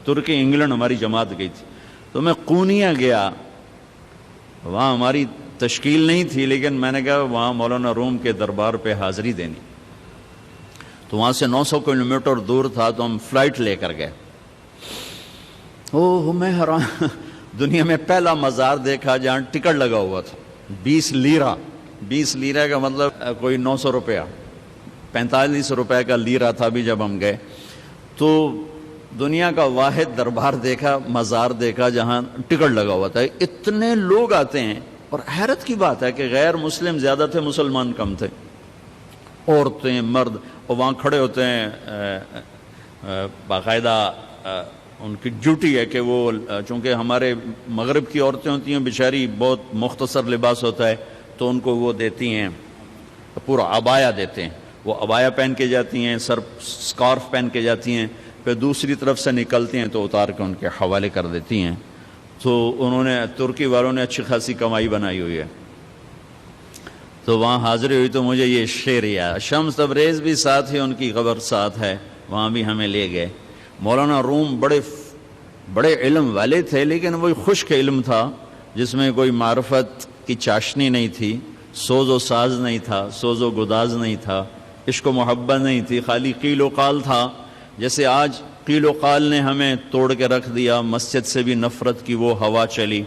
ترکی England ہماری جماعت گئی تھی، تو میں قونیہ گیا، وہاں ہماری تشکیل نہیں تھی، لیکن میں نے کہا وہاں مولانا روم کے دربار پہ حاضری دینی، تو وہاں سے 900 کلومیٹر دور تھا، تو ہم فلائٹ لے کر گئے۔ میں حیران، دنیا میں پہلا مزار دیکھا جہاں ٹکٹ لگا ہوا تھا، 20 لیرہ، 20 لیرہ کا مطلب کوئی 900 روپیہ، 45 روپے کا لیرہ تھا بھی جب ہم گئے۔ تو دنیا کا واحد دربار دیکھا، مزار دیکھا جہاں ٹکٹ لگا ہوا تھا، اتنے لوگ آتے ہیں، اور حیرت کی بات ہے کہ غیر مسلم زیادہ تھے، مسلمان کم تھے، عورتیں مرد، اور وہاں کھڑے ہوتے ہیں، باقاعدہ ان کی ڈیوٹی ہے کہ وہ، چونکہ ہمارے مغرب کی عورتیں ہوتی ہیں بیچاری، بہت مختصر لباس ہوتا ہے، تو ان کو وہ دیتی ہیں، پورا عبایا دیتے ہیں، وہ عبایا پہن کے جاتی ہیں، سر سکارف پہن کے جاتی ہیں، پھر دوسری طرف سے نکلتی ہیں تو اتار کے ان کے حوالے کر دیتی ہیں۔ تو انہوں نے، ترکی والوں نے اچھی خاصی کمائی بنائی ہوئی ہے۔ تو وہاں حاضری ہوئی تو مجھے یہ شعر یاد، شمس تبریز بھی ساتھ ہی، ان کی قبر ساتھ ہے، وہاں بھی ہمیں لے گئے۔ مولانا روم بڑے علم والے تھے، لیکن وہی خشک علم تھا جس میں کوئی معرفت کی چاشنی نہیں تھی، سوز و ساز نہیں تھا، سوز و گداز نہیں تھا، عشق و محبت نہیں تھی، خالی قیل و قال تھا۔ جیسے آج قیل و قال نے ہمیں توڑ کے رکھ دیا، مسجد سے بھی نفرت کی وہ ہوا چلی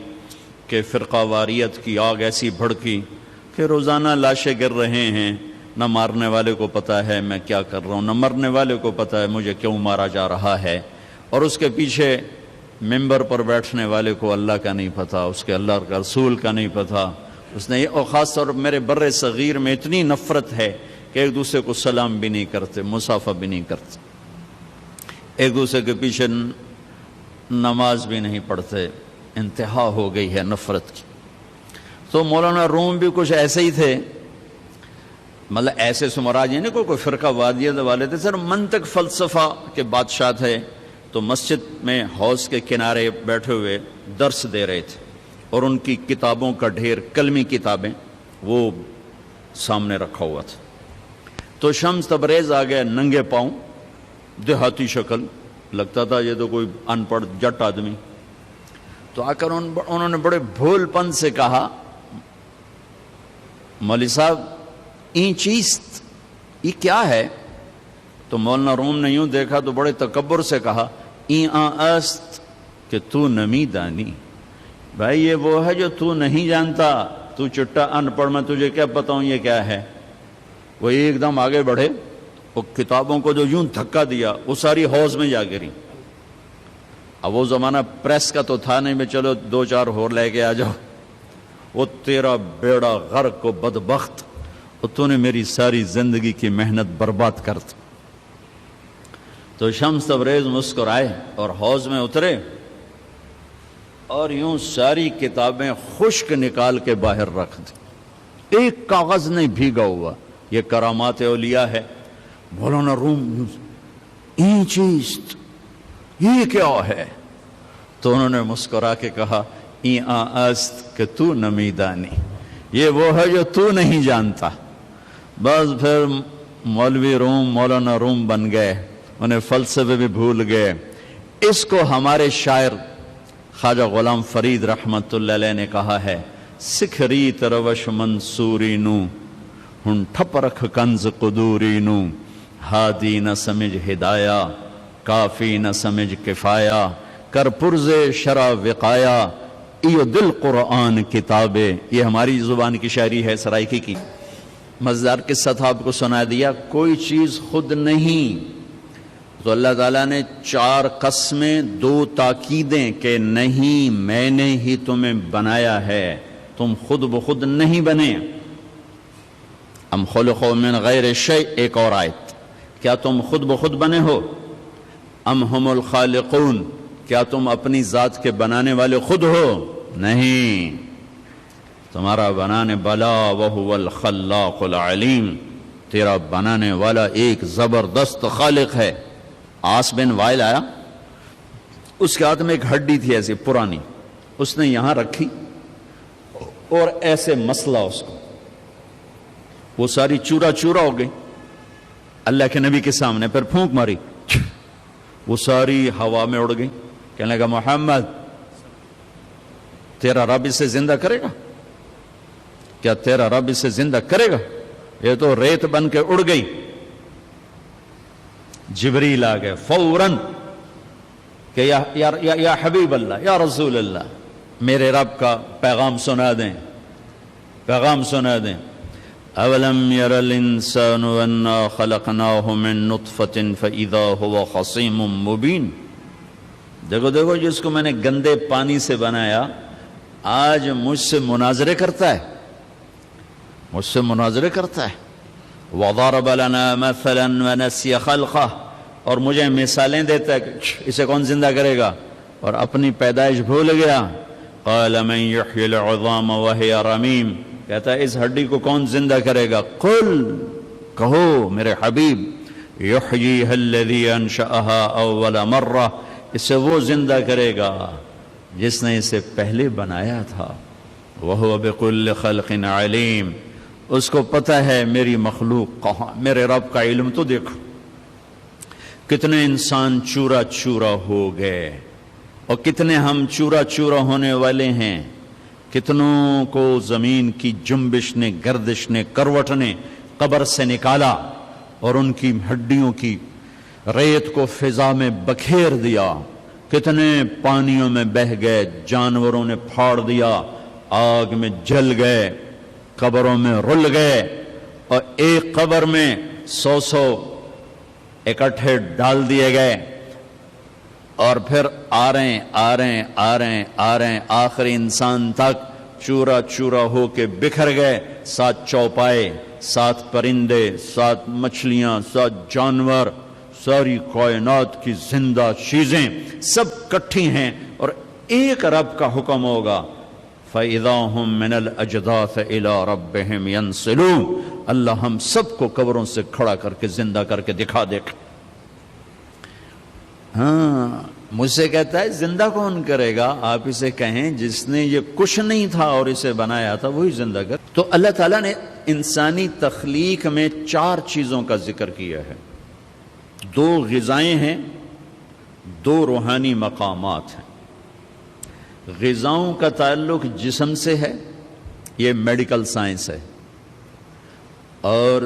کہ فرقہ واریت کی آگ ایسی بھڑکی کہ روزانہ لاشیں گر رہے ہیں، نہ مارنے والے کو پتہ ہے میں کیا کر رہا ہوں، نہ مرنے والے کو پتہ ہے مجھے کیوں مارا جا رہا ہے، اور اس کے پیچھے ممبر پر بیٹھنے والے کو اللہ کا نہیں پتہ، اس کے اللہ کا رسول کا نہیں پتہ، اس نے، اور خاص طور پر میرے بر صغیر میں اتنی نفرت ہے کہ ایک دوسرے کو سلام بھی نہیں کرتے، مصافحہ بھی نہیں کرتے، ایک دوسرے کے پیچھے نماز بھی نہیں پڑھتے، انتہا ہو گئی ہے نفرت کی۔ تو مولانا روم بھی کچھ ایسے ہی تھے، مطلب ایسے سمراج ہیں، کوئی فرقہ وادیت والے تھے، سر منطق فلسفہ کے بادشاہ تھے۔ تو مسجد میں حوض کے کنارے بیٹھے ہوئے درس دے رہے تھے، اور ان کی کتابوں کا ڈھیر، کلمی کتابیں، وہ سامنے رکھا ہوا تھا۔ تو شمس تبریز آ گئے ننگے پاؤں، دیہاتی شکل، لگتا تھا یہ تو کوئی ان پڑھ جٹ آدمی۔ تو آ کر انہوں نے بڑے بھول پن سے کہا، مولوی صاحب این چیست، یہ کیا ہے؟ تو مولانا روم نے یوں دیکھا تو بڑے تکبر سے کہا، این است کہ تو نمی دانی، بھائی یہ وہ ہے جو تو نہیں جانتا، تو چٹا ان پڑھ، میں تجھے کیا بتاؤں یہ کیا ہے۔ وہ ایک دم آگے بڑھے، وہ کتابوں کو جو یوں دھکا دیا وہ ساری حوض میں جا گری۔ اب وہ زمانہ پریس کا تو تھا نہیں، میں چلو 2-4 اور لے کے آ جاؤ، وہ تیرا بیڑا غرق و بدبخت، اور تو نے میری ساری زندگی کی محنت برباد کر دی۔ تو شمس تبریز مسکرائے اور حوض میں اترے، اور یوں ساری کتابیں خشک نکال کے باہر رکھ دی، ایک کاغذ نہیں بھیگا ہوا۔ یہ کرامات اولیاء ہے۔ مولانا روم، این چیست، یہ کیا ہے؟ تو انہوں نے مسکرا کے کہا، این است کہ تو نمی دانی، یہ وہ ہے جو تو نہیں جانتا۔ بس پھر مولوی روم مولانا روم بن گئے، انہیں فلسفے بھی بھول گئے۔ اس کو ہمارے شاعر خواجہ غلام فرید رحمت اللہ علیہ نے کہا ہے، سکھری تروش منصوری نو، ہن ٹھپ رکھ کنز قدوری نو، ہادی نہ سمجھ ہدایہ، کافی نہ سمجھ کفایہ، کر پرز شرع وقایا، ایو دل قرآن کتابے۔ یہ ہماری زبان کی شاعری ہے، سرائکی کی۔ مزدار قصہ تھا، آپ کو سنا دیا۔ کوئی چیز خود نہیں، تو اللہ تعالیٰ نے 4 قسمیں، 2 تاکیدیں کہ نہیں، میں نے ہی تمہیں بنایا ہے، تم خود بخود نہیں بنے۔ ام خلقوا من غیر شیء، ایک اور آیت، کیا تم خود بخود بنے ہو؟ ام ہم الخالقون، کیا تم اپنی ذات کے بنانے والے خود ہو؟ نہیں، تمہارا بنانے بلا وہو الخلاق العلیم، تیرا بنانے والا ایک زبردست خالق ہے۔ آس بن وائل آیا، اس کے ہاتھ میں ایک ہڈی تھی ایسی پرانی، اس نے یہاں رکھی اور ایسے مسلا اس کو، وہ ساری چورا چورا ہو گئی اللہ کے نبی کے سامنے، پھر پھونک ماری، وہ ساری ہوا میں اڑ گئی۔ کہنے لگا محمد تیرا رب اسے زندہ کرے گا؟ کیا تیرا رب اسے زندہ کرے گا؟ یہ تو ریت بن کے اڑ گئی۔ جبریل آ گئے فوراً کہ یا حبیب اللہ، یا رسول اللہ، میرے رب کا پیغام سنا دیں، پیغام سنا دیں۔ اولم یر الانسان انا خلقناہ من نطفۃ فاذا هو خصیم مبین۔ دیکھو دیکھو جس کو میں نے گندے پانی سے بنایا آج مجھ سے مناظرے کرتا ہے، مجھ سے مناظرے کرتا ہے۔ وضرب لنا مثلا ونسی خلقہ، اور مجھے مثالیں دیتا ہے کہ اسے کون زندہ کرے گا، اور اپنی پیدائش بھول گیا۔ قال من یحیی العظام وہی رمیم، کہتا ہے اس ہڈی کو کون زندہ کرے گا؟ قل، کہو میرے حبیب، یحییھا الذی انشأھا اول مرہ، اسے وہ زندہ کرے گا جس نے اسے پہلے بنایا تھا۔ وہو بکل خلق علیم، اس کو پتہ ہے میری مخلوق کہاں۔ میرے رب کا علم تو دیکھو، کتنے انسان چورا چورا ہو گئے، اور کتنے ہم چورا چورا ہونے والے ہیں۔ کتنوں کو زمین کی جنبش نے، گردش نے، کروٹ نے قبر سے نکالا اور ان کی ہڈیوں کی ریت کو فضا میں بکھیر دیا۔ کتنے پانیوں میں بہہ گئے، جانوروں نے پھاڑ دیا، آگ میں جل گئے، قبروں میں رل گئے، اور ایک قبر میں 100 اکٹھے ڈال دیے گئے، اور پھر آ رہے ہیں آخری انسان تک چورا چورا ہو کے بکھر گئے۔ 7 چوپائے، 7 پرندے، 7 مچھلیاں، 7 جانور، ساری کائنات کی زندہ چیزیں سب کٹھی ہیں، اور ایک رب کا حکم ہوگا فَإِذَا هُم مِّنَ الْأَجْدَاثِ إِلَىٰ رَبِّهِمْ يَنْسِلُونَ۔ اللہ ہم سب کو قبروں سے کھڑا کر کے زندہ کر کے دکھا دے۔ ہاں، مجھ سے کہتا ہے زندہ کون کرے گا؟ آپ اسے کہیں جس نے یہ کچھ نہیں تھا اور اسے بنایا تھا وہی زندہ کر۔ تو اللہ تعالیٰ نے انسانی تخلیق میں 4 چیزوں کا ذکر کیا ہے۔ 2 غذائیں ہیں، 2 روحانی مقامات ہیں۔ غذاؤں کا تعلق جسم سے ہے، یہ میڈیکل سائنس ہے، اور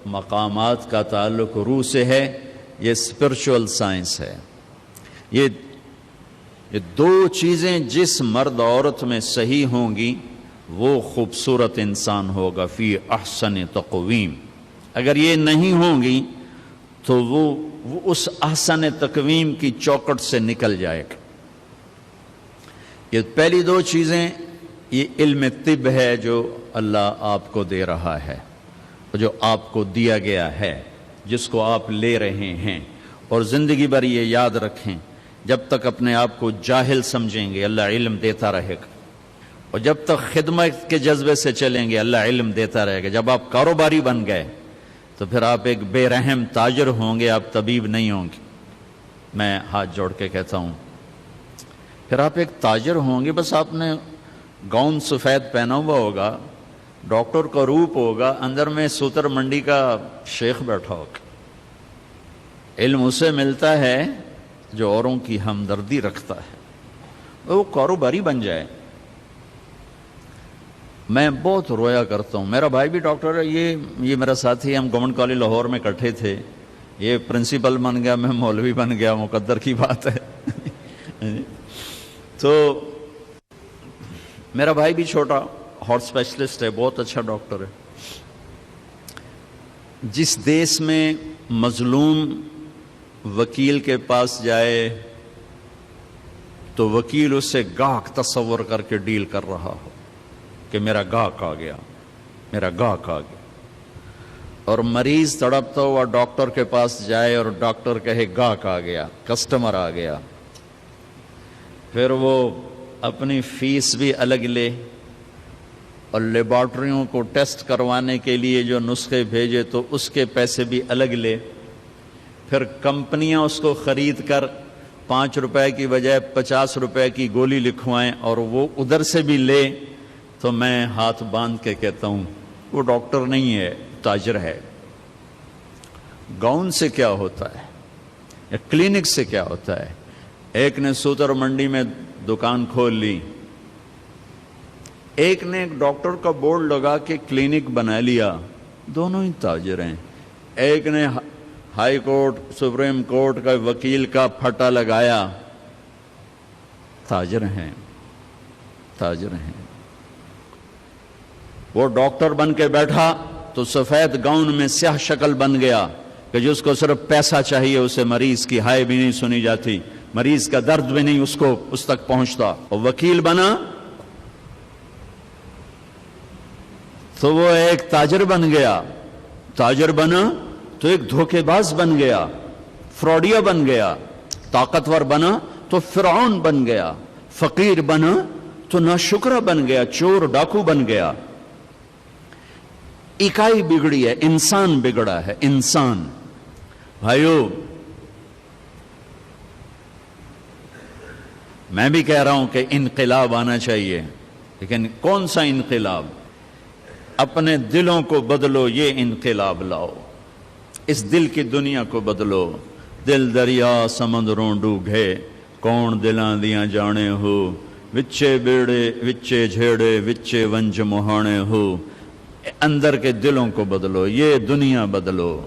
مقامات کا تعلق روح سے ہے، یہ اسپرچول سائنس ہے۔ یہ 2 چیزیں جس مرد عورت میں صحیح ہوں گی وہ خوبصورت انسان ہوگا، فی احسن تقویم۔ اگر یہ نہیں ہوں گی تو وہ اس احسن تقویم کی چوکٹ سے نکل جائے گا۔ یہ پہلی 2 چیزیں یہ علم طب ہے جو اللہ آپ کو دے رہا ہے، جو آپ کو دیا گیا ہے، جس کو آپ لے رہے ہیں، اور زندگی بھر یہ یاد رکھیں جب تک اپنے آپ کو جاہل سمجھیں گے اللہ علم دیتا رہے گا، اور جب تک خدمت کے جذبے سے چلیں گے اللہ علم دیتا رہے گا۔ جب آپ کاروباری بن گئے تو پھر آپ ایک بے رحم تاجر ہوں گے، آپ طبیب نہیں ہوں گے۔ میں ہاتھ جوڑ کے کہتا ہوں پھر آپ ایک تاجر ہوں گے، بس آپ نے گاؤن سفید پہنا ہوا ہوگا، ڈاکٹر کا روپ ہوگا، اندر میں سوتر منڈی کا شیخ بیٹھا ہوگا۔ علم اسے ملتا ہے جو اوروں کی ہمدردی رکھتا ہے، وہ کاروباری بن جائے۔ میں بہت رویا کرتا ہوں، میرا بھائی بھی ڈاکٹر ہے، یہ میرا ساتھی ہے، ہم گورنمنٹ کالج لاہور میں اکٹھے تھے، یہ پرنسپل بن گیا، میں مولوی بن گیا، مقدر کی بات ہے۔ تو میرا بھائی بھی چھوٹا ہارٹ اسپیشلسٹ ہے، بہت اچھا ڈاکٹر ہے۔ جس دیس میں مظلوم وکیل کے پاس جائے تو وکیل اسے گاہک تصور کر کے ڈیل کر رہا ہو کہ میرا گاہک آ گیا، میرا گاہک آ گیا، اور مریض تڑپتا ہوا ڈاکٹر کے پاس جائے اور ڈاکٹر کہے گاہک آ گیا، کسٹمر آ گیا، پھر وہ اپنی فیس بھی الگ لے اور لیبارٹریوں کو ٹیسٹ کروانے کے لیے جو نسخے بھیجے تو اس کے پیسے بھی الگ لے، پھر کمپنیاں اس کو خرید کر 5 روپے کی بجائے 50 روپے کی گولی لکھوائیں اور وہ ادھر سے بھی لے، تو میں ہاتھ باندھ کے کہتا ہوں وہ ڈاکٹر نہیں ہے، تاجر ہے۔ گاؤن سے کیا ہوتا ہے یا کلینک سے کیا ہوتا ہے؟ ایک نے سوتر منڈی میں دکان کھول لی، ایک نے ایک ڈاکٹر کا بورڈ لگا کے کلینک بنا لیا، دونوں ہی تاجر ہیں۔ ایک نے ہائی کورٹ سپریم کورٹ کا وکیل کا پھٹا لگایا، تاجر ہیں، تاجر ہیں۔ وہ ڈاکٹر بن کے بیٹھا تو سفید گاؤن میں سیاہ شکل بن گیا کہ جس کو صرف پیسہ چاہیے، اسے مریض کی ہائے بھی نہیں سنی جاتی، مریض کا درد بھی نہیں اس تک پہنچتا۔ اور وکیل بنا تو وہ ایک تاجر بن گیا، تاجر بنا تو ایک دھوکے باز بن گیا، فراڈیا بن گیا، طاقتور بنا تو فرعون بن گیا، فقیر بنا تو ناشکرا بن گیا، چور ڈاکو بن گیا۔ اکائی بگڑی ہے، انسان بگڑا ہے، انسان۔ بھائیو، میں بھی کہہ رہا ہوں کہ انقلاب آنا چاہیے، لیکن کون سا انقلاب؟ اپنے دلوں کو بدلو، یہ انقلاب لاؤ، اس دل کی دنیا کو بدلو۔ دل دریا سمندروں ڈوگے، کون دلاں دیاں جانے ہو، وچے بیڑے وچے جھیڑے وچے ونج مہانے ہو۔ اندر کے دلوں کو بدلو، یہ دنیا بدلو۔